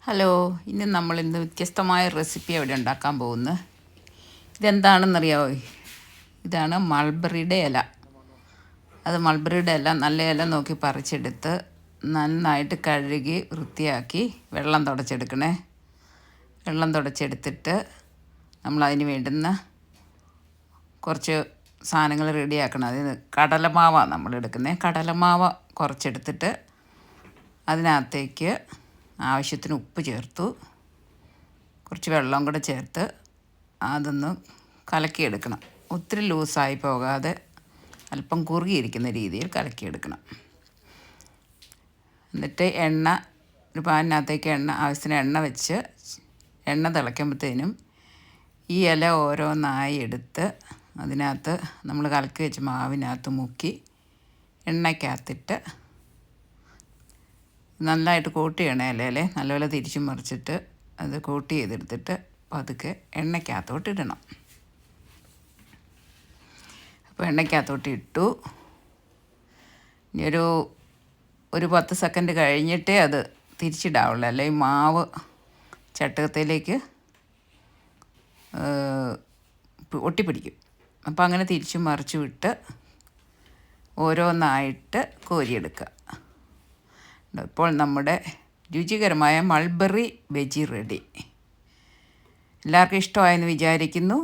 Hello, ഇന്ന് വ്യത്യസ്തമായ recipe അവിടെ ഉണ്ടാക്കാൻ പോകുന്നത്. ഇതെന്താണെന്നറിയാമോ? ഇതാണ് മൾബറിയുടെ ഇല. അത് മൾബറിയുടെ ഇല, നല്ല ഇല നോക്കി പറിച്ചെടുത്ത് നന്നായിട്ട് കഴുകി വൃത്തിയാക്കി വെള്ളം തുടച്ചെടുക്കണേ. വെള്ളം തുടച്ചെടുത്തിട്ട് നമ്മളതിന് വേണ്ടുന്ന കുറച്ച് സാധനങ്ങൾ റെഡിയാക്കണം. അതിന് കടലമാവാണ് നമ്മളെടുക്കുന്നത്. കടലമാവ് കുറച്ചെടുത്തിട്ട് അതിനകത്തേക്ക് ആവശ്യത്തിന് ഉപ്പ് ചേർത്തു, കുറച്ച് വെള്ളം കൂടെ ചേർത്ത് അതൊന്ന് കലക്കിയെടുക്കണം. ഒത്തിരി ലൂസായി പോകാതെ അല്പം കുറുകിയിരിക്കുന്ന രീതിയിൽ കലക്കിയെടുക്കണം. എന്നിട്ട് ഒരു പാനിനകത്തേക്ക് ആവശ്യത്തിന് എണ്ണ വെച്ച് എണ്ണ തിളയ്ക്കുമ്പോഴത്തേനും ഈ ഇല ഓരോന്നായി എടുത്ത് അതിനകത്ത് നമ്മൾ കലക്കി വെച്ച മാവിനകത്ത് മുക്കി എണ്ണയ്ക്കകത്തിട്ട് നല്ലതായിട്ട് കോട്ട് ചെയ്യണേ. ഇലയിലെ നല്ലപോലെ തിരിച്ചു മറിച്ചിട്ട് അത് കോട്ട് ചെയ്തെടുത്തിട്ട് പതുക്കെ എണ്ണയ്ക്കകത്തോട്ട് ഇടണം. അപ്പോൾ എണ്ണയ്ക്കകത്തോട്ട് ഇട്ടു. ഇനി ഒരു 10 സെക്കൻഡ് കഴിഞ്ഞിട്ടേ അത് തിരിച്ചിടാവുള്ളൂ, അല്ലെങ്കിൽ മാവ് ചട്ടകത്തിലേക്ക് ഒട്ടിപ്പിടിക്കും. അപ്പോൾ അങ്ങനെ തിരിച്ചു മറിച്ചു വിട്ട് ഓരോന്നായിട്ട് കോരിയെടുക്കുക. ഇപ്പോൾ നമ്മുടെ രുചികരമായ മൾബറി ബജി റെഡി. എല്ലാവർക്കും ഇഷ്ടമായെന്ന് വിചാരിക്കുന്നു.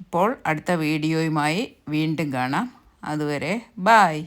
ഇപ്പോൾ അടുത്ത വീഡിയോയുമായി വീണ്ടും കാണാം. അതുവരെ ബായ്.